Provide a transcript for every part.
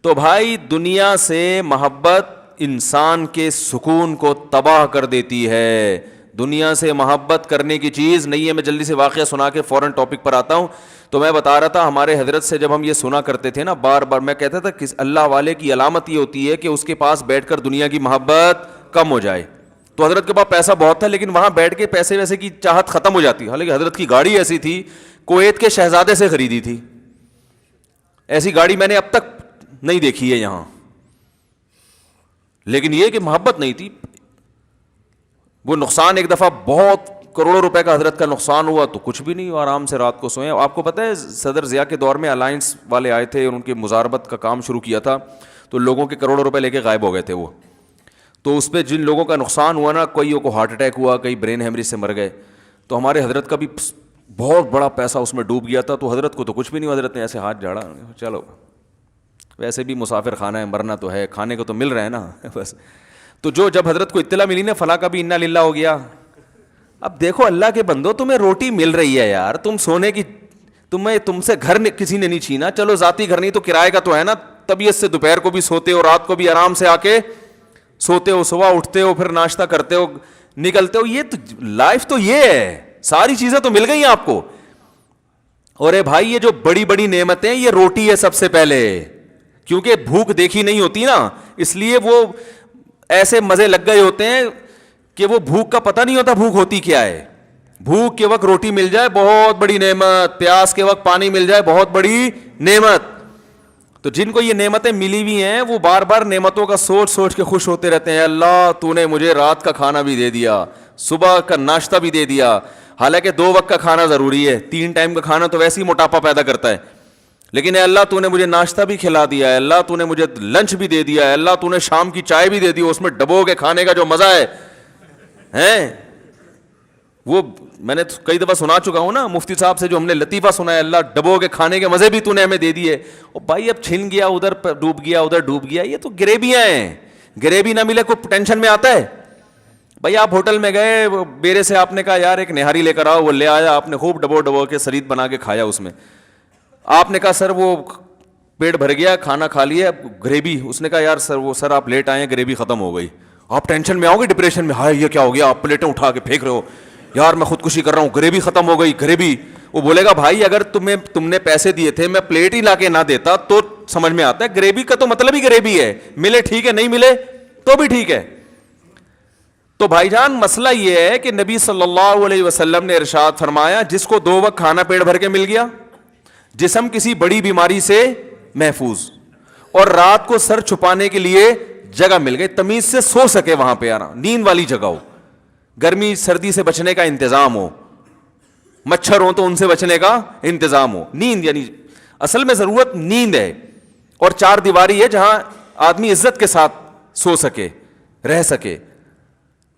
تو بھائی دنیا سے محبت انسان کے سکون کو تباہ کر دیتی ہے. دنیا سے محبت کرنے کی چیز نہیں ہے. میں جلدی سے واقعہ سنا کے فوراً ٹاپک پر آتا ہوں. تو میں بتا رہا تھا ہمارے حضرت سے جب ہم یہ سنا کرتے تھے نا بار بار, میں کہتا تھا کہ اللہ والے کی علامت یہ ہوتی ہے کہ اس کے پاس بیٹھ کر دنیا کی محبت کم ہو جائے. تو حضرت کے پاس پیسہ بہت تھا لیکن وہاں بیٹھ کے پیسے ویسے کی چاہت ختم ہو جاتی. حالانکہ حضرت کی گاڑی ایسی تھی, کویت کے شہزادے سے خریدی تھی. ایسی گاڑی میں نے اب تک نہیں دیکھی ہے یہاں. لیکن یہ کہ محبت نہیں تھی. وہ نقصان ایک دفعہ بہت کروڑوں روپے کا حضرت کا نقصان ہوا تو کچھ بھی نہیں, آرام سے رات کو سوئے. آپ کو پتہ ہے صدر ضیاء کے دور میں الائنس والے آئے تھے, ان کے مزاربت کا کام شروع کیا تھا, تو لوگوں کے کروڑوں روپے لے کے غائب ہو گئے تھے وہ. تو اس پہ جن لوگوں کا نقصان ہوا نا, کوئیوں کو ہارٹ اٹیک ہوا, کئی برین ہیمریج سے مر گئے. تو ہمارے حضرت کا بھی بہت بڑا پیسہ اس میں ڈوب گیا تھا. تو حضرت کو تو کچھ بھی نہیں, حضرت نے ایسے ہاتھ جھاڑا, چلو ویسے بھی مسافر خانہ ہے, مرنا تو ہے, کھانے کو تو مل رہا ہے نا بس. تو جب حضرت کو اطلاع ملی نا فلاں کا بھی انا للہ ہو گیا. اب دیکھو اللہ کے بندو, تمہیں روٹی مل رہی ہے یار, تم سونے کی, تم سے گھر کسی نے نہیں چھینا. چلو ذاتی گھر نہیں تو کرائے کا تو ہے نا. طبیعت سے دوپہر کو بھی سوتے ہو, رات کو بھی آرام سے آ کے سوتے ہو, صبح اٹھتے ہو, پھر ناشتہ کرتے ہو, نکلتے ہو. یہ تو لائف تو یہ ہے, ساری چیزیں تو مل گئی ہیں آپ کو. اور اے بھائی یہ جو بڑی بڑی نعمتیں, یہ روٹی ہے سب سے پہلے, کیونکہ بھوک دیکھی نہیں ہوتی نا, اس لیے وہ ایسے مزے لگ گئے ہوتے ہیں کہ وہ بھوک کا پتہ نہیں ہوتا بھوک ہوتی کیا ہے. بھوک کے وقت روٹی مل جائے بہت بڑی نعمت, پیاس کے وقت پانی مل جائے بہت بڑی نعمت. تو جن کو یہ نعمتیں ملی ہوئی ہیں وہ بار بار نعمتوں کا سوچ سوچ کے خوش ہوتے رہتے ہیں. اللہ تو نے مجھے رات کا کھانا بھی دے دیا, صبح کا ناشتہ بھی دے دیا. حالانکہ 2 وقت کا کھانا ضروری ہے, 3 ٹائم کا کھانا تو ویسے ہی موٹاپا پیدا کرتا ہے. لیکن اے اللہ تو نے مجھے ناشتہ بھی کھلا دیا ہے, اللہ تو نے مجھے لنچ بھی دے دیا ہے, اللہ تو نے شام کی چائے بھی دے دی, اس میں ڈبو کے کھانے کا جو مزہ ہے وہ میں نے کئی دفعہ سنا چکا ہوں نا مفتی صاحب سے, جو ہم نے لطیفہ سنا ہے, اللہ ڈبو کے کھانے کے مزے بھی تو نے ہمیں دے دیے. اور بھائی اب چھن گیا, ادھر ڈوب گیا, ادھر ڈوب گیا, یہ تو گریبیاں ہیں. گریبی نہ ملے کوئی ٹینشن میں آتا ہے. بھائی آپ ہوٹل میں گئے, بیرے سے آپ نے کہا یار ایک نہاری لے کر آؤ, وہ لے آیا, آپ نے خوب ڈبو کے سرید بنا کے کھایا. اس میں آپ نے کہا سر وہ پیٹ بھر گیا, کھانا کھا لیا, گریبی, اس نے کہا یار سر آپ لیٹ آئے ہیں, گریبی ختم ہو گئی. آپ ٹینشن میں آؤ گے, ڈپریشن میں, ہائے یہ کیا ہو گیا, آپ پلیٹیں اٹھا کے پھینک رہے ہو, یار میں خودکشی کر رہا ہوں, گریبی ختم ہو گئی, گریبی. وہ بولے گا بھائی اگر تم نے پیسے دیے تھے, میں پلیٹ ہی لا کے نہ دیتا تو سمجھ میں آتا ہے. گریبی کا تو مطلب ہی گریبی ہے, ملے ٹھیک ہے, نہیں ملے تو بھی ٹھیک ہے. تو بھائی جان مسئلہ یہ ہے کہ نبی صلی اللہ علیہ وسلم نے ارشاد فرمایا, جس کو 2 وقت کھانا پیٹ بھر کے مل گیا, جسم کسی بڑی بیماری سے محفوظ, اور رات کو سر چھپانے کے لیے جگہ مل گئی, تمیز سے سو سکے وہاں پہ, آنا نیند والی جگہ ہو, گرمی سردی سے بچنے کا انتظام ہو, مچھر ہو تو ان سے بچنے کا انتظام ہو. نیند یعنی اصل میں ضرورت نیند ہے, اور 4 دیواری ہے جہاں آدمی عزت کے ساتھ سو سکے, رہ سکے.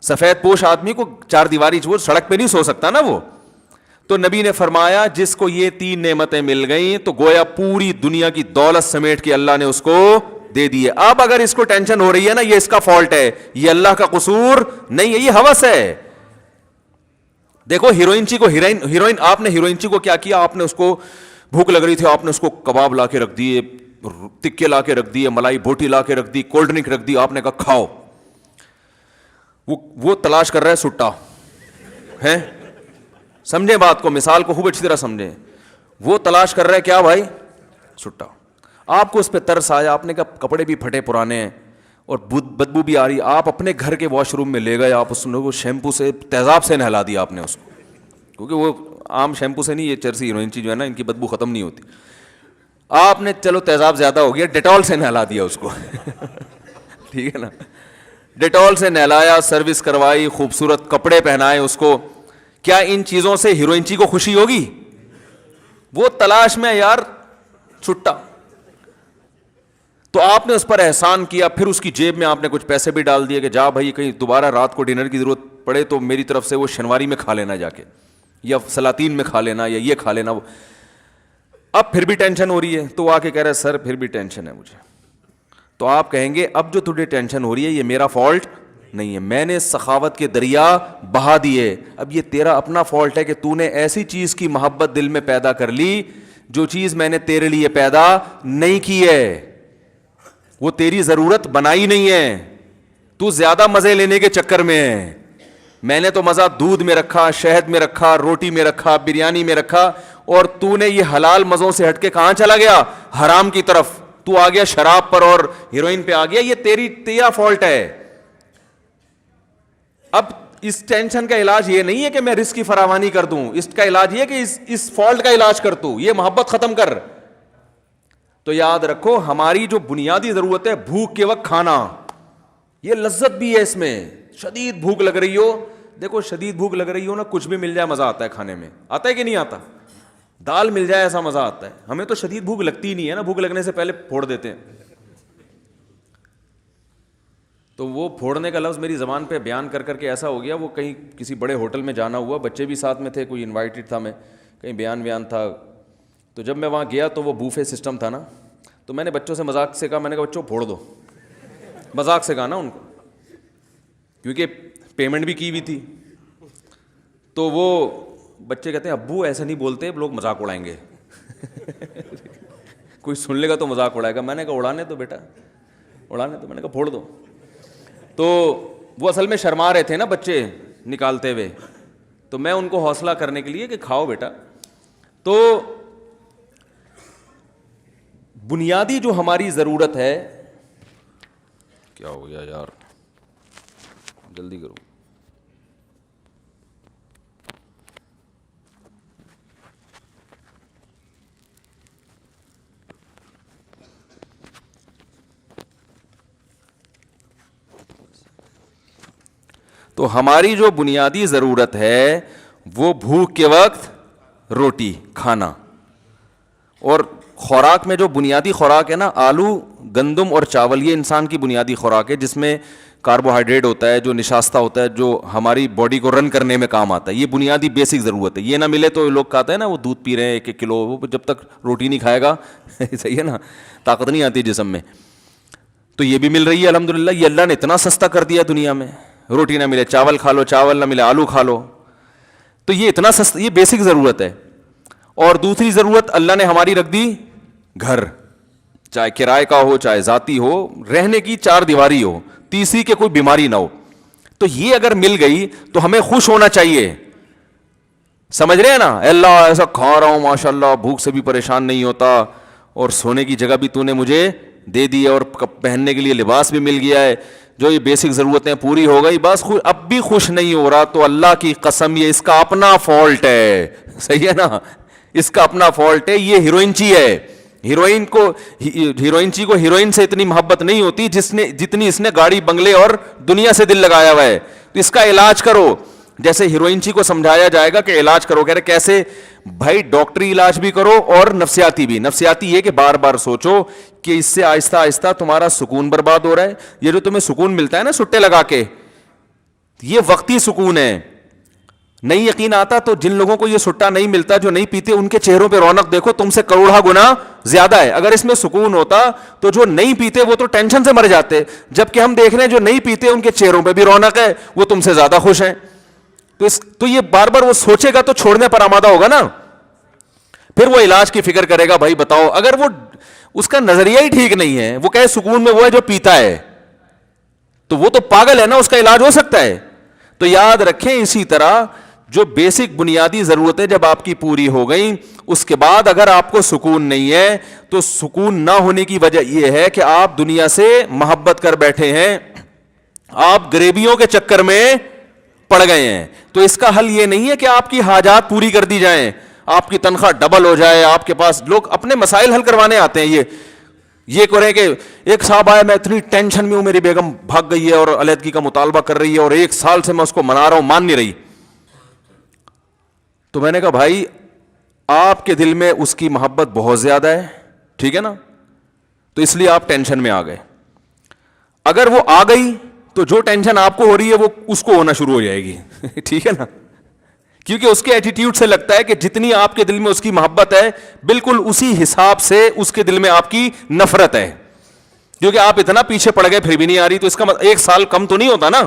سفید پوش آدمی کو 4 دیواری, وہ سڑک پہ نہیں سو سکتا نا وہ. تو نبی نے فرمایا جس کو یہ 3 نعمتیں مل گئیں تو گویا پوری دنیا کی دولت سمیٹ کے اللہ نے اس کو دے دی ہے. اب اگر اس کو ٹینشن ہو رہی ہے نا, یہ اس کا فالٹ ہے, یہ اللہ کا قصور نہیں ہے, یہ ہوس ہے. دیکھو ہیروئنچی کو, ہیروئن آپ نے ہیروئنچی کو کیا کیا, آپ نے اس کو بھوک لگ رہی تھی, آپ نے اس کو کباب لا کے رکھ دیے, تکے لا کے رکھ دیے, ملائی بوٹی لا کے رکھ دی, کولڈ ڈرنک رکھ دی, آپ نے کہا کھاؤ. وہ تلاش کر رہا ہے سٹا ہے, سمجھیں بات کو, مثال کو خوب اچھی طرح سمجھیں. وہ تلاش کر رہا ہے کیا بھائی, سٹا. آپ کو اس پہ ترس آیا, آپ نے کہا کپڑے بھی پھٹے پرانے ہیں اور بدبو بھی آ رہی, آپ اپنے گھر کے واش روم میں لے گئے, آپ اس کو شیمپو سے تیزاب سے نہلا دیا آپ نے اس کو, کیونکہ وہ عام شیمپو سے نہیں, یہ چرسی ہیروئنچی جو ہے نا ان کی بدبو ختم نہیں ہوتی. آپ نے چلو تیزاب زیادہ ہو گیا, ڈیٹول سے نہلا دیا اس کو ٹھیک ہے نا, ڈیٹول سے نہلایا, سروس کروائی, خوبصورت کپڑے پہنائے اس کو. کیا ان چیزوں سے ہیروئنچی کو خوشی ہوگی؟ وہ تلاش میں یار چھٹا. تو آپ نے اس پر احسان کیا, پھر اس کی جیب میں آپ نے کچھ پیسے بھی ڈال دیے کہ جا بھائی کہیں دوبارہ رات کو ڈنر کی ضرورت پڑے تو میری طرف سے وہ شنواری میں کھا لینا جا کے, یا سلاطین میں کھا لینا, یا یہ کھا لینا. اب پھر بھی ٹینشن ہو رہی ہے, تو آ کے کہہ رہا ہے سر پھر بھی ٹینشن ہے مجھے. تو آپ کہیں گے اب جو تجھے ٹینشن ہو رہی ہے یہ میرا فالٹ نہیں ہے, میں نے سخاوت کے دریا بہا دیے, اب یہ تیرا اپنا فالٹ ہے کہ تو نے ایسی چیز کی محبت دل میں پیدا کر لی جو چیز میں نے تیرے لیے پیدا نہیں کی ہے. وہ تیری ضرورت بنائی نہیں ہے, تو زیادہ مزے لینے کے چکر میں ہے. میں نے تو مزہ دودھ میں رکھا, شہد میں رکھا, روٹی میں رکھا, بریانی میں رکھا, اور تو نے یہ حلال مزوں سے ہٹ کے کہاں چلا گیا؟ حرام کی طرف. تو آ گیا شراب پر اور ہیروئن پہ آ گیا. یہ تیرا فالٹ ہے. اب اس ٹینشن کا علاج یہ نہیں ہے کہ میں رزق کی فراوانی کر دوں, اس کا علاج یہ کہ اس فالٹ کا علاج کر تو, یہ محبت ختم کر. تو یاد رکھو ہماری جو بنیادی ضرورت ہے بھوک کے وقت کھانا, یہ لذت بھی ہے اس میں. شدید بھوک لگ رہی ہو, دیکھو شدید بھوک لگ رہی ہو نا, کچھ بھی مل جائے مزہ آتا ہے کھانے میں. آتا ہے کہ نہیں آتا؟ دال مل جائے ایسا مزہ آتا ہے. ہمیں تو شدید بھوک لگتی ہی نہیں ہے نا, بھوک لگنے سے پہلے پھوڑ دیتے ہیں. تو وہ پھوڑنے کا لفظ میری زبان پہ بیان کر کر کے ایسا ہو گیا, وہ کہیں کسی بڑے ہوٹل میں جانا ہوا, بچے بھی ساتھ میں تھے, کوئی انوائٹڈ تھا, میں کہیں بیان تھا. تو جب میں وہاں گیا تو وہ بوفے سسٹم تھا نا, تو میں نے بچوں سے مذاق سے کہا, میں نے کہا بچوں پھوڑ دو. مذاق سے کہا نا ان کو, کیونکہ پیمنٹ بھی کی ہوئی تھی. تو وہ بچے کہتے ہیں ابو ایسا نہیں بولتے, لوگ مذاق اڑائیں گے. کوئی سن لے گا تو مذاق اڑائے گا. میں نے کہا اڑانے تو بیٹا, اڑانے تو. میں نے کہا پھوڑ دو. تو وہ اصل میں شرما رہے تھے نا بچے نکالتے ہوئے, تو میں ان کو حوصلہ کرنے کے لیے کہ کھاؤ بیٹا. تو بنیادی جو ہماری ضرورت ہے, کیا ہو گیا یار, جلدی کرو. تو ہماری جو بنیادی ضرورت ہے وہ بھوک کے وقت روٹی کھانا. اور خوراک میں جو بنیادی خوراک ہے نا, آلو, گندم اور چاول, یہ انسان کی بنیادی خوراک ہے, جس میں کاربوہائیڈریٹ ہوتا ہے, جو نشاستہ ہوتا ہے, جو ہماری باڈی کو رن کرنے میں کام آتا ہے. یہ بنیادی بیسک ضرورت ہے. یہ نہ ملے تو لوگ کہتے ہیں نا وہ دودھ پی رہے ہیں 1 کلو, وہ جب تک روٹی نہیں کھائے گا صحیح ہے نا, طاقت نہیں آتی جسم میں. تو یہ بھی مل رہی ہے الحمدللہ. یہ اللہ نے اتنا سستا کر دیا دنیا میں, روٹی نہ ملے چاول کھا لو, چاول نہ ملے آلو کھا لو. تو یہ اتنا سستا, یہ بیسک ضرورت ہے. اور دوسری ضرورت اللہ نے ہماری رکھ دی گھر, چاہے کرائے کا ہو چاہے ذاتی ہو, رہنے کی 4 دیواری ہو, تیسری کے کوئی بیماری نہ ہو. تو یہ اگر مل گئی تو ہمیں خوش ہونا چاہیے. سمجھ رہے ہیں نا, اللہ ایسا کھا رہا ہوں ماشاء اللہ, بھوک سے بھی پریشان نہیں ہوتا, اور سونے کی جگہ بھی تو نے مجھے دے دی, اور پہننے کے لیے لباس بھی مل گیا ہے, جو یہ بیسک ضرورتیں پوری ہو گئی, بس اب بھی خوش نہیں ہو رہا, تو اللہ کی قسم یہ اس کا اپنا فالٹ ہے. صحیح ہے نا, اس کا اپنا فالٹ ہے. یہ ہیروئنچی ہے. ہیروئنچی کو ہیروئن سے اتنی محبت نہیں ہوتی جتنی اس نے گاڑی بنگلے اور دنیا سے دل لگایا ہوا ہے. تو اس کا علاج کرو, جیسے ہیروئنچی کو سمجھایا جائے گا کہ علاج کرو. کہہ رہے کیسے بھائی, ڈاکٹری علاج بھی کرو اور نفسیاتی بھی. نفسیاتی یہ کہ بار بار سوچو کہ اس سے آہستہ آہستہ تمہارا سکون برباد ہو رہا ہے. یہ جو تمہیں سکون ملتا ہے نا سٹے لگا کے, یہ وقتی سکون ہے. نہیں یقین آتا تو جن لوگوں کو یہ سٹا نہیں ملتا, جو نہیں پیتے, ان کے چہروں پہ رونق دیکھو, تم سے کروڑا گنا زیادہ ہے. اگر اس میں سکون ہوتا تو جو نہیں پیتے وہ تو ٹینشن سے مر جاتے, جبکہ ہم دیکھ رہے ہیں جو نہیں پیتے ان کے چہروں پہ بھی رونق ہے, وہ تم سے زیادہ خوش ہیں. تو یہ بار بار وہ سوچے گا تو چھوڑنے پر آمادہ ہوگا نا, پھر وہ علاج کی فکر کرے گا. بھائی بتاؤ, اگر وہ اس کا نظریہ ہی ٹھیک نہیں ہے, وہ کہے سکون میں وہ ہے جو پیتا ہے, تو وہ تو پاگل ہے نا, اس کا علاج ہو سکتا ہے. تو یاد رکھیں, اسی طرح جو بیسک بنیادی ضرورتیں جب آپ کی پوری ہو گئیں, اس کے بعد اگر آپ کو سکون نہیں ہے, تو سکون نہ ہونے کی وجہ یہ ہے کہ آپ دنیا سے محبت کر بیٹھے ہیں, آپ غریبیوں کے چکر میں پڑ گئے ہیں. تو اس کا حل یہ نہیں ہے کہ آپ کی حاجات پوری کر دی جائیں, آپ کی تنخواہ ڈبل ہو جائے. آپ کے پاس لوگ اپنے مسائل حل کروانے آتے ہیں. یہ کریں کہ ایک صاحب آئے, میں اتنی ٹینشن میں ہوں, میری بیگم بھاگ گئی ہے اور علیحدگی کا مطالبہ کر رہی ہے, اور 1 سال سے میں اس کو منا رہا ہوں, مان نہیں رہی. تو میں نے کہا بھائی, آپ کے دل میں اس کی محبت بہت زیادہ ہے, ٹھیک ہے نا, تو اس لیے آپ ٹینشن میں آ گئے. اگر وہ آ گئی تو جو ٹینشن آپ کو ہو رہی ہے وہ اس کو ہونا شروع ہو جائے گی. ٹھیک ہے نا, کیونکہ اس کے ایٹیٹیوڈ سے لگتا ہے کہ جتنی آپ کے دل میں اس کی محبت ہے, بالکل اسی حساب سے اس کے دل میں آپ کی نفرت ہے. کیونکہ آپ اتنا پیچھے پڑ گئے پھر بھی نہیں آ رہی, تو اس کا 1 سال کم تو نہیں ہوتا نا.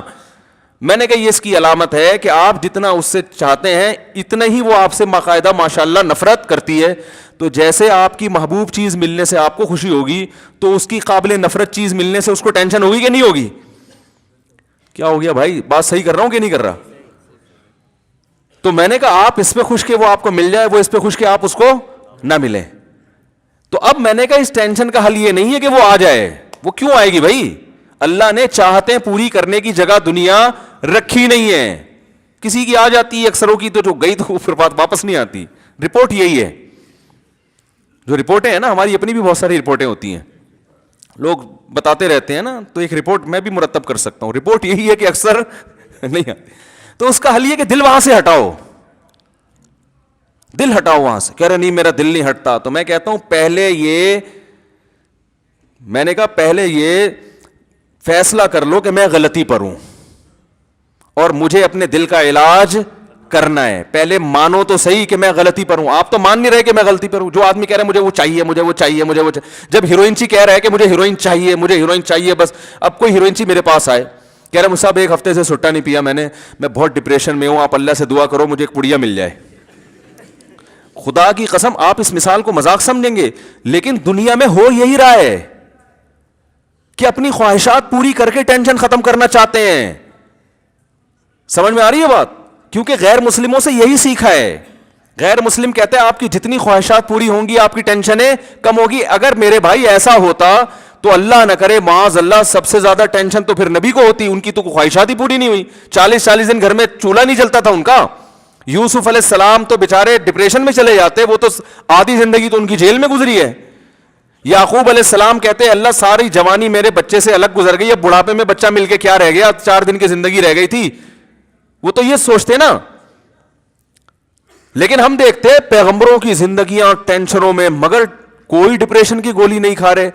میں نے کہا یہ اس کی علامت ہے کہ آپ جتنا اس سے چاہتے ہیں اتنا ہی وہ آپ سے باقاعدہ ماشاءاللہ نفرت کرتی ہے. تو جیسے آپ کی محبوب چیز ملنے سے آپ کو خوشی ہوگی تو اس کی قابل نفرت چیز ملنے سے اس کو ٹینشن ہوگی کہ نہیں ہوگی؟ کیا ہو گیا بھائی، بات صحیح کر رہا ہوں کہ نہیں کر رہا؟ تو میں نے کہا آپ اس پہ خوش کہ وہ آپ کو مل جائے، وہ اس پہ خوش کہ آپ اس کو نہ ملے. تو اب میں نے کہا اس ٹینشن کا حل یہ نہیں ہے کہ وہ آ جائے. وہ کیوں آئے گی بھائی؟ اللہ نے چاہتے پوری کرنے کی جگہ دنیا رکھی نہیں ہے. کسی کی آ جاتی ہے، اکثروں کی تو جو گئی تو پھر بات واپس نہیں آتی. رپورٹ یہی ہے. جو رپورٹیں ہیں نا، ہماری اپنی بھی بہت ساری رپورٹیں ہوتی ہیں، لوگ بتاتے رہتے ہیں نا، تو ایک رپورٹ میں بھی مرتب کر سکتا ہوں. رپورٹ یہی ہے کہ اکثر نہیں آتی. تو اس کا حل یہ کہ دل وہاں سے ہٹاؤ، دل ہٹاؤ وہاں سے. کہہ رہے نہیں میرا دل نہیں ہٹتا. تو میں کہتا ہوں میں نے کہا پہلے یہ فیصلہ کر لو کہ میں غلطی پر ہوں اور مجھے اپنے دل کا علاج کرنا ہے. پہلے مانو تو صحیح کہ میں غلطی پر ہوں. آپ تو مان نہیں رہے کہ میں غلطی پر ہوں. جو آدمی کہہ رہا ہے مجھے وہ چاہیے، مجھے وہ چاہیے، مجھے وہ چاہیے. جب ہیروئن چی کہہ رہا ہے کہ مجھے ہیروئن چاہیے، مجھے ہیروئن چاہیے بس. اب کوئی ہیروئن چی میرے پاس آئے، کہہ رہا مجھ صاحب ایک ہفتے سے سٹا نہیں پیا میں بہت ڈپریشن میں ہوں، آپ اللہ سے دعا کرو مجھے ایک پڑیا مل جائے. خدا کی قسم آپ اس مثال کو مذاق سمجھیں گے، لیکن دنیا میں ہو یہی رہا ہے کہ اپنی خواہشات پوری کر کے ٹینشن ختم کرنا چاہتے ہیں. سمجھ میں آ رہی ہے بات؟ کیونکہ غیر مسلموں سے یہی سیکھا ہے. غیر مسلم کہتے ہیں آپ کی جتنی خواہشات پوری ہوں گی آپ کی ٹینشنیں کم ہوگی. اگر میرے بھائی ایسا ہوتا تو اللہ نہ کرے معاذ اللہ سب سے زیادہ ٹینشن تو پھر نبی کو ہوتی. ان کی تو خواہشات ہی پوری نہیں ہوئی. 40 دن گھر میں چولہا نہیں جلتا تھا ان کا. یوسف علیہ السلام تو بےچارے ڈپریشن میں چلے جاتے، وہ تو آدھی زندگی تو ان کی جیل میں گزری ہے. یعقوب علیہ السلام کہتے ہیں اللہ ساری جوانی میرے بچے سے الگ گزر گئی، اب بڑھاپے میں بچہ مل کے کیا رہ گیا، 4 دن کی زندگی رہ گئی تھی. وہ تو یہ سوچتے نا. لیکن ہم دیکھتے پیغمبروں کی زندگیاں ٹینشنوں میں، مگر کوئی ڈپریشن کی گولی نہیں کھا رہے.